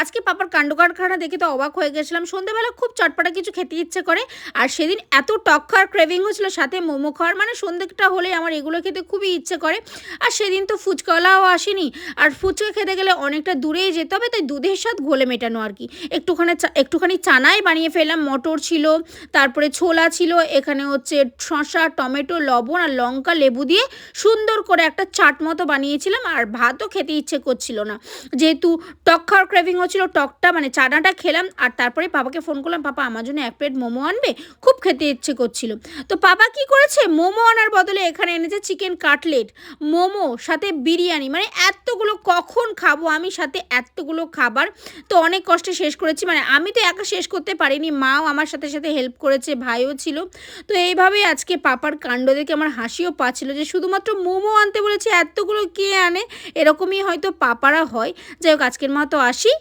আজকে পাপার কাণ্ডকারখানা দেখে তো অবাক হয়ে গেছিলাম। সন্ধ্যেবেলা খুব চটপটা কিছু খেতে ইচ্ছে করে। আর সেদিন এত টক খাওয়ার ক্রেভিং হচ্ছিল, সাথে মোমো খাওয়ার, মানে সন্ধ্যেটা হলেই আমার এগুলো খেতে খুবই ইচ্ছে করে। আর সেদিন তো ফুচকাওয়ালাও আসেনি। আর ফুচকা খেতে গেলে অনেকটা দূরেই যেতে হবে, তাই দুধের স্বাদ ঘোলে মেটানো আর কি। একটুখানি চানাই বানিয়ে ফেললাম, মটর ছিল, তারপরে ছোলা ছিল, এখানে হচ্ছে শসা, টমেটো, লবণ আর লঙ্কা, লেবু দিয়ে সুন্দর করে একটা চাট মতো বানিয়েছিলাম। আর ভাতও খেতে ইচ্ছে করছিল না, যেহেতু টক খাওয়ার ক্রেভিং হচ্ছিল। টকটা মানে চানাটা খেলাম, আর তারপরে পাপাকে ফোন করলাম, পাপা আমার জন্য 1 প্লেট মোমো আনবে, খুব খেতে ইচ্ছে করছিল। তো পাপা কি করেছে, মোমো আনার বদলে এখানে এনেছে চিকেন কাটলেট, মোমো, সাথে বিরিয়ানি। মানে এতগুলো কখন খাবো আমি, সাথে এতগুলো খাবার। তো অনেক কষ্টে শেষ করেছি, মানে আমি তো একা শেষ করতে পারিনি, মাও আমার সাথে সাথে হেল্প করেছে, ভাইও ছিল। তো এইভাবেই আজকে পাপার কাণ্ড দেখে আমার হাসিও পাচ্ছিল যে শুধুমাত্র মোমো আনতে বলেছে, এতগুলো কে আনে। এরকমই হয়তো পাপারা হয়। যাই হোক, আজকের মতো আসি।